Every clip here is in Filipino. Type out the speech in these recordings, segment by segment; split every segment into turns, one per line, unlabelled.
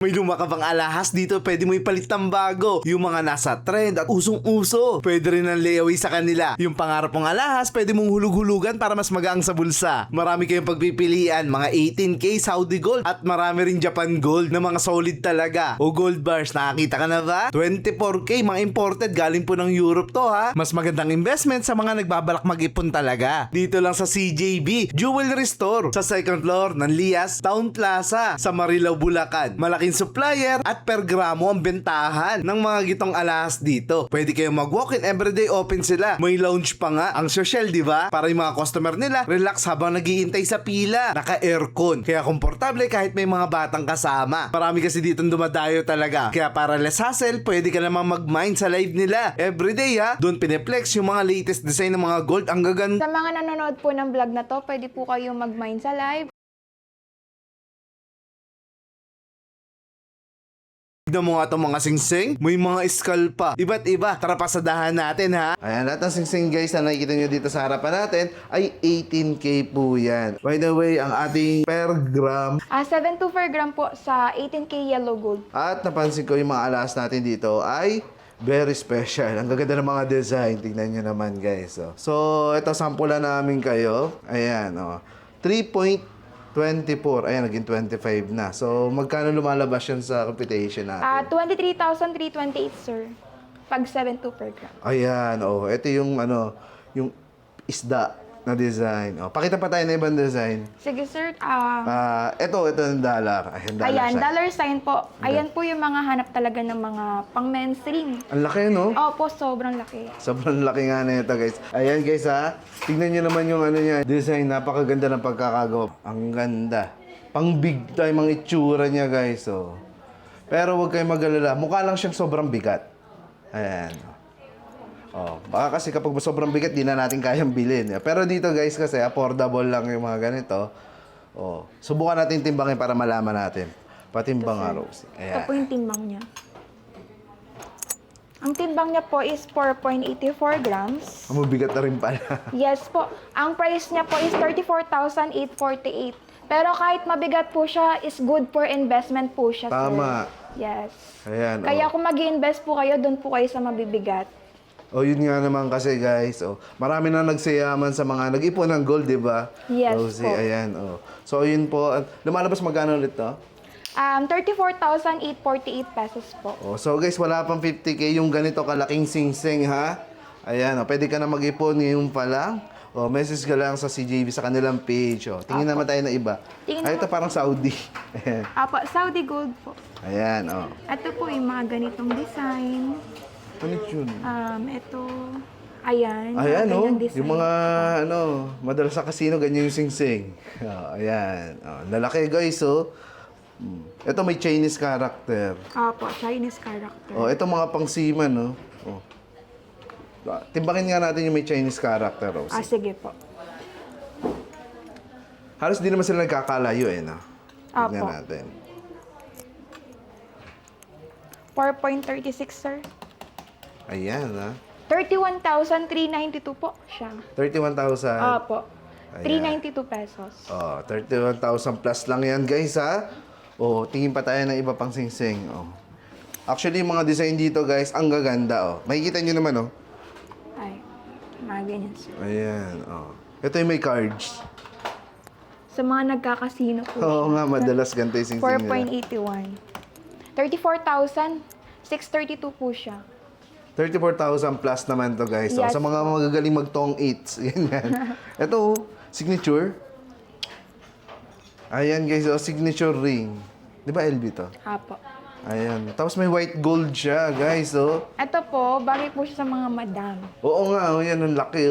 May lumakabang alahas dito, pwede mo ipalit ng bago. Yung mga nasa trend at usong-uso, pwede rin ang layaway sa kanila. Yung pangarap mong alahas, pwede mong hulug-hulugan para mas magaang sa bulsa. Marami kayong pagpipilian, mga 18K Saudi Gold at marami rin Japan Gold na mga solid talaga. O gold bars, nakakita ka na ba? 24K, mga imported, galing po ng Europe to ha. Mas magandang investment sa mga nagbabalak mag-ipon talaga. Dito lang sa CJB, Jewelry Store, sa second floor ng Lias Town Plaza, sa Marilao, Bulacan. Malaking supplier at per gramo ang bentahan ng mga gitong alahas dito. Pwede kayong mag-walk-in, everyday open sila. May lounge pa nga ang social, di ba? Para yung mga customer nila relax habang naghihintay sa pila. Naka-aircon, kaya komportable kahit may mga batang kasama. Marami kasi dito dumadayo talaga. Kaya para less hassle, pwede ka naman mag-mine sa live nila. Everyday ha, doon pineplex yung mga latest design ng mga gold. Ang gaganda.
Sa mga nanonood po ng vlog na to, pwede po kayong mag-mine sa live.
Tignan mo nga itong mga singsing. May mga skull pa. Iba't iba. Tara pasadahan natin ha. Ayan, lahat ng singsing guys na nakikita nyo dito sa harapan natin ay 18K po yan. By the way, ang ating per gram.
7.2 per gram po sa 18K yellow gold.
At napansin ko yung mga alas natin dito ay very special. Ang gaganda ng mga design. Tignan nyo naman guys. So ito sample namin kayo. Ayan, 3.24. Ayan, naging 25 na. So, magkano lumalabas yan sa computation natin?
23,328 sir. Pag 7.2 per gram.
Ayan, ito yung yung isda na design. Pakita pa tayo na ibang design.
Sige sir.
Ito yung dollar.
Ayan, dollar sign po. Ayan po yung mga hanap talaga ng mga pang men's ring.
Ang laki, no?
Opo, sobrang laki.
Sobrang laki nga na ito, guys. Ayan, guys, ha. Tignan nyo naman yung niya. Design, napakaganda ng pagkakagawa. Ang ganda. Pang big time ang itsura niya, guys. Pero huwag kayong mag-alala. Mukha lang siyang sobrang bigat. Ayan. Baka kasi kapag sobrang bigat, di na natin kayang bilhin. Pero dito, guys, kasi affordable lang yung mga ganito. Subukan natin timbangin para malaman natin. Patimbang nga, Rosie.
Ito
Ayan.
po yung timbang niya. Ang timbang niya po is 4.84 grams.
Mabigat na rin pala.
Yes po. Ang price niya po is 34,848. Pero kahit mabigat po siya, is good for investment po siya,
Tama.
sir. Yes.
Ayan,
Kaya kung mag-i-invest po kayo, doon po kayo sa mabibigat.
Yun nga naman kasi guys. Marami na nagsayaman sa mga nag-ipon ng gold, di ba?
Yes
Rosie,
po.
ayan. So, yun po. Lumalabas magkano ulit to?
34,848 pesos po.
So guys, wala pang 50K yung ganito kalaking singsing, ha? Ayan, pwede ka na mag-ipon ngayon pa lang. Message ka lang sa CJB sa kanilang page. Tingin naman tayo na iba.
Tingin
Ito parang Saudi. Ayan.
Apo, Saudi gold po.
Ayan,
Ito po yung mga ganitong design.
Ano yun?
Ito. Ayan.
Ayan,
ganyang design.
yung mga, madalas sa casino, ganyan yung singsing. Ayan. Lalaki, guys, Ito may Chinese character.
Apo, Chinese character.
Ito mga pangsiman, Timbangin nga natin yung may Chinese character, Rosie.
Sige po.
Halos di naman sila nagkakalayo, no? Tignan
Apo.
natin.
4.36, sir.
Ayan,
31,392 po siya.
31,000.
Apo.
Ayan.
392 pesos.
31,000 plus lang yan, guys, ha? Tingin pa tayo ng iba pang singsing, Actually, yung mga design dito, guys, ang gaganda, Makikita nyo naman,
Ay, mga ganyan, sir.
Ayan, Ito yung may cards.
Sa mga nagkakasino po
Oo
siya.
nga, madalas ganito yung singsing nila.
4.81. 34,632 po siya.
34,000 plus naman to, guys.
Yes,
Sa mga magagaling magtong 8s. Ganyan. Ito, signature. Ayan, guys. Signature ring. Di ba LB to?
Apo.
Ayan. Tapos may white gold siya, guys.
Ito po, bagay po siya sa mga madam.
Oo nga. Yan, ang laki,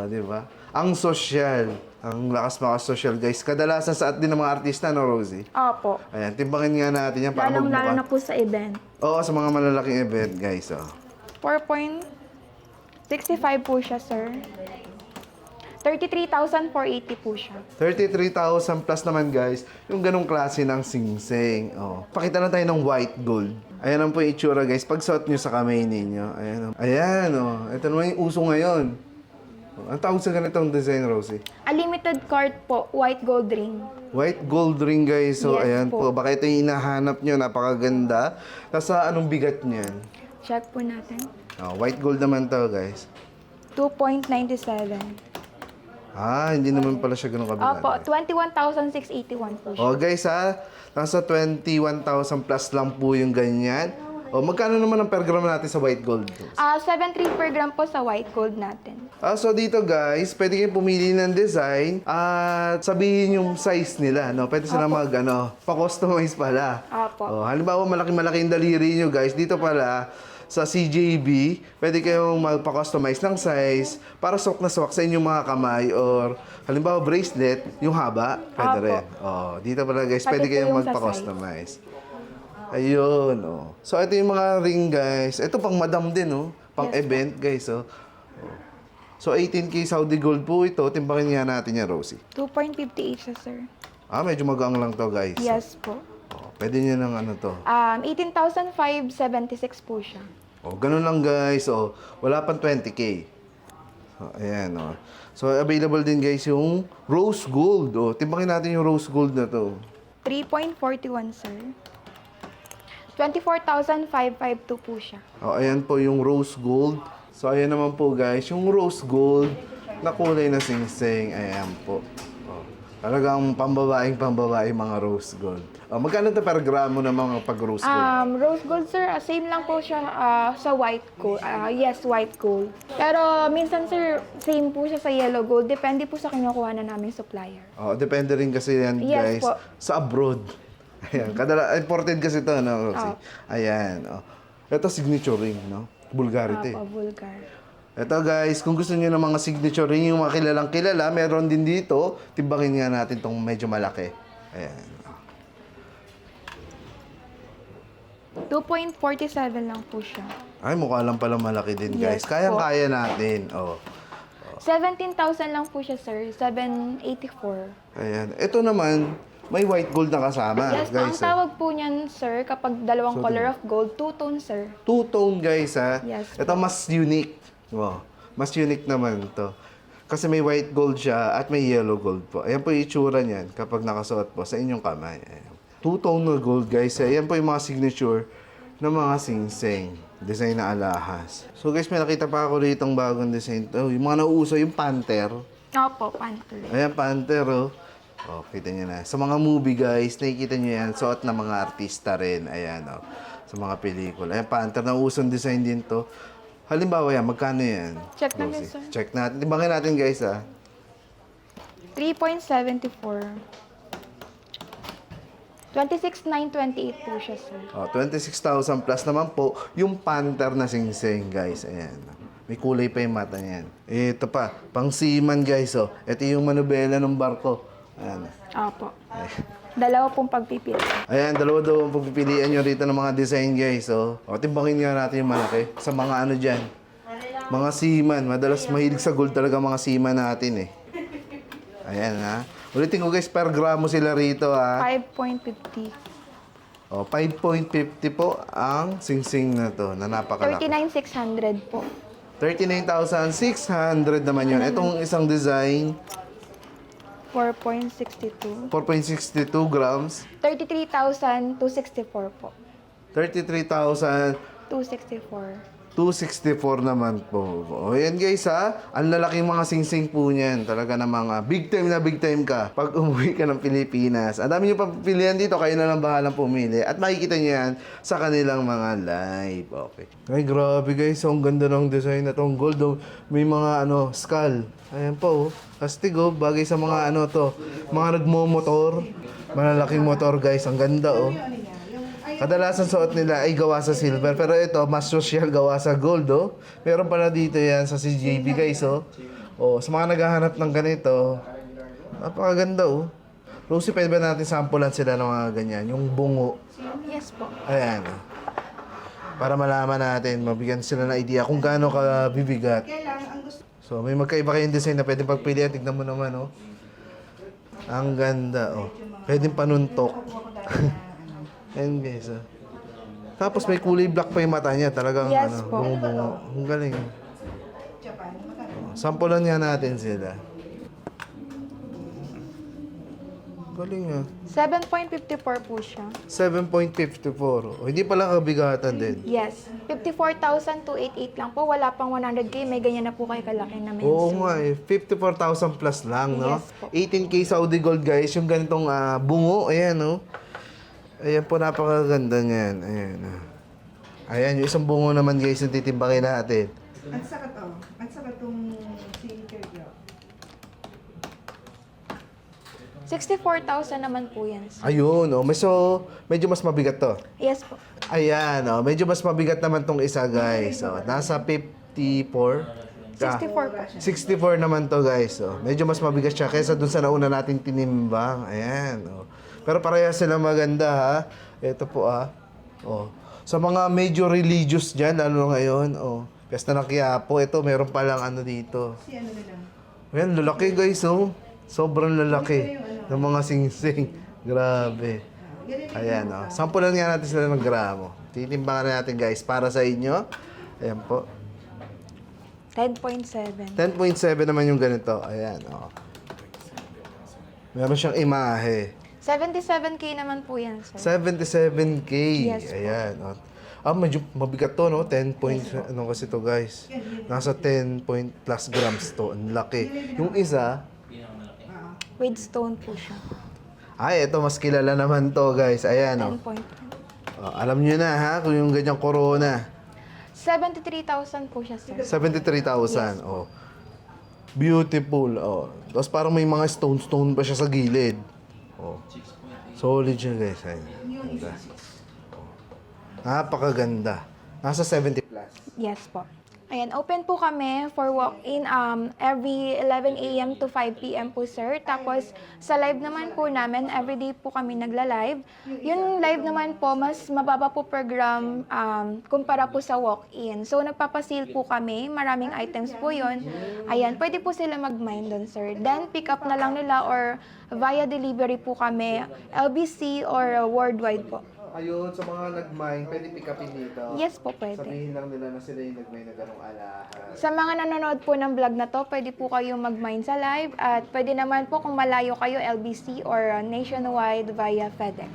di ba? Ang social. Ang lakas social, guys. Kadalasan sa din ng mga artista, no, Rosie?
Apo.
Ayan, timbangin nga natin yan para
Lalong-lalo na
magmukha.
po sa event.
Oo, sa mga malalaking event, guys.
4.65 po siya, sir. 33,480 po siya.
33,000 plus naman, guys. Yung ganong klase ng singsing. Pakita na tayo ng white gold. Ayan ang po yung itsura, guys. Pag suot nyo sa kamay ninyo. Ayan. Ito naman yung uso ngayon. Ang tawag sa ganitong design, Rosie?
A limited card po, white gold ring.
White gold ring, guys. So,
Yes
ayan po.
po.
Baka ito yung hinahanap nyo. Napakaganda. Tapos, anong bigat niyan?
Check po natin.
White gold naman to, guys.
2.97.
Hindi naman pala siya ganun kabigat.
Opo, 21,681 po siya.
Guys, nasa 21,000 plus lang po yung ganyan. Magkano naman ang per gram natin sa white gold?
7.3 per gram po sa white gold natin.
So dito guys, pwede kayong pumili ng design at sabihin yung size nila, no? Pwede sila pa-customize pala.
Opo.
Halimbawa, malaki-malaki yung daliri nyo guys. Dito pala, sa CJB, pwede kayong magpa-customize ng size para swak na swak sa inyong mga kamay or halimbawa bracelet, yung haba, pwede
Opo.
rin. Dito pala guys,
Pati
pwede
po
kayong
yung sa
magpa-customize. Ayun, So, ito yung mga ring, guys. Ito pang madam din, Pang
Yes,
event, guys, So, 18K Saudi Gold po ito. Timbakin nga natin yan, Rosie.
2.58 siya, sir.
Medyo magaang lang to, guys.
Yes po.
Pwede nyo ng ano to.
18,576 po siya.
Ganun lang, guys. Wala pang 20K. Ayan, So, available din, guys, yung rose gold. Timbakin natin yung rose gold na to.
3.41, sir. 24,552 po siya.
Ayan po yung rose gold. So, ayan naman po guys, yung rose gold na kulay na singsing. Ayan po. Talagang pambabaeng mga rose gold. Magkano ito per gramo ng mga pag-rose gold?
Rose gold, sir, same lang po siya sa white gold. Yes, white gold. Pero minsan, sir, same po siya sa yellow gold. Depende po sa kinukuha na naming supplier.
Depende rin kasi yan guys
Yes po.
sa abroad. Ayan, imported kasi ito, no, Rosie? Ayan, Ito signature ring, no? Vulgarity.
Vulgar.
Ito guys, kung gusto niyo ng mga signature ring, yung mga kilalang kilala, meron din dito. Timbakin nga natin tong medyo malaki. Ayan.
2.47 lang po siya.
Mukha lang pala malaki din guys.
Yes
Kayang-kaya natin.
17,000 lang po siya, sir. 784.
Ayan. Ito naman, may white gold na kasama,
Yes, ang
guys.
tawag po niyan, sir, kapag dalawang color of gold, two-tone, sir.
Two-tone, guys,
Yes
Ito mas unique. Mas unique naman to. Kasi may white gold siya at may yellow gold po. Ayan po yung itsura niyan kapag nakasuot po sa inyong kamay. Ayan. Two-tone na gold, guys. Ayan po yung mga signature ng mga singsing. Design na alahas. So, guys, may nakita pa ako rito bagong design. Yung mga nauuso, yung panther.
Opo, panther.
Ayan, panther, kita nyo na. Sa mga movie, guys, nakikita nyo yan. Suot ng mga artista rin. Ayan, Sa mga pelikula. Ayan, panther. Nausong design din to. Halimbawa yan, magkano yan?
Check natin,
Rosie?
sir.
Check natin. Timbangin natin, guys,
3.74. 26,928 po siya, sir.
26,000 plus naman po yung panther na singsing, guys. Ayan. May kulay pa yung mata niyan. Ito pa, pang seaman, guys, Ito yung manubela ng barko. Ayan.
Opo. Dalawa pong pagpipili.
Ayan, dalawa daw ang pagpipilian nyo rito ng mga design, guys. Timbangin nga natin yung malaki. Sa mga ano dyan. Mga seaman. Madalas mahilig sa gold talaga mga seaman natin, Ayan, Ulitin ko, guys, per gramo sila rito,
5.50.
5.50 po ang singsing na to, na napakalaki.
39,600 po.
39,600 naman yun. Itong isang design,
4.62.
4.62 grams,
33,264 po.
33,264
264.
naman po. Ayan guys ang lalaking mga singsing po niyan. Talaga namang big time ka pag umuwi ka ng Pilipinas. Ang dami nyo papipilian dito, kayo na lang bahalang pumili. At makikita nyo yan sa kanilang mga live. Okay. Ay grabe guys, ang ganda ng design na tong gold. May mga skull. Ayan po astig bagay sa mga mga nagmo-motor. Malalaking motor guys, ang ganda Kadalasan suot nila ay gawa sa silver. Pero ito, mas social gawa sa gold, Meron pala dito yan sa CJB, guys, sa mga naghahanap ng ganito, napakaganda, Rosie, pwede ba natin sampulan sila ng mga ganyan? Yung bungo.
Yes po.
Ayan. Para malaman natin, mabigyan sila ng idea kung gaano ka bibigat. So, may magkaiba kayong design na pwedeng pagpilian. Tignan mo naman, Ang ganda, Pwedeng panuntok. Ayan guys, Tapos may kulay black pa yung mata niya. Talagang
Yes po.
bungo-bungo. Ang galing.
Sampulan nga natin sila. Galing ah.
7.54 po siya.
7.54. Oh, hindi pala kabigatan din.
Yes. 54,288 lang po. Wala pang 100K. May ganyan na po kayo kalaki na men's.
Oo nga eh. 54,000 plus lang, no?
Yes po.
18K Saudi Gold, guys. Yung ganitong bungo. Ayan, no? Ayan po, napakaganda niyan. Ayan, ayan, yung isang bungo naman, guys, yung titimbangin natin.
At saka to. At saka tong skincare gel.
64,000 naman po yan, sir.
Ayun, oh. Medyo mas mabigat to.
Yes po.
Ayan, oh. Medyo mas mabigat naman tong isa, guys. Oh, nasa 54.
64 po.
64 naman to, guys. Oh. Medyo mas mabigat siya kaysa dun sa nauna nating tinimbang. Ayan, oh. Pero parehas sila maganda, ha. Ito po, oh. Sa mga medyo religious dyan, lalo ngayon, oh. Piyesta ng Quiapo, ito, meron palang ano dito.
Si ano na lang.
Ayan, lalaki, guys, oh. Sobrang lalaki ng mga singsing. Grabe. Ayan, oh. Sampulan nga natin sila ng gramo. Titimbangan na natin, guys, para sa inyo. Ayan po.
10.7.
10.7 naman yung ganito. Ayan, oh. Meron siyang imahe.
77K naman po yan, sir.
77K.
Yes po.
Ayan, oh. Medyo mabigat to, no? 10 point, ano kasi to, guys? Nasa 10 point plus grams to. Ang laki. Yung isa,
With stone po siya.
ito, mas kilala naman to, guys. Ayan, oh.
10.1.
Alam nyo na, ha? Kung yung ganyang corona.
73,000 po siya, sir.
73,000. Oh. Beautiful. Oh. Tapos parang may mga stone pa siya sa gilid. Oh. Solid siya, guys. Ayan. Ganda. Oh. Napakaganda. Nasa 70 plus.
Yes po. Ayan, open po kami for walk-in every 11 a.m. to 5 p.m. po, sir. Tapos, sa live naman po namin, everyday po kami nagla-live. Yung live naman po, mas mababa po per gram kumpara po sa walk-in. So, nagpapasil po kami. Maraming items po yon. Ayan, pwede po sila mag-mine doon, sir. Then, pick up na lang nila or via delivery po kami, LBC or worldwide po.
Ayun, sa mga nag-mine, pwede pick upin dito.
Yes po, pwede.
Sabihin lang nila na sila yung nag-mine na ganong alahas.
Sa mga nanonood po ng vlog na to, pwede po kayo mag-mine sa live at pwede naman po kung malayo kayo, LBC or nationwide via FedEx.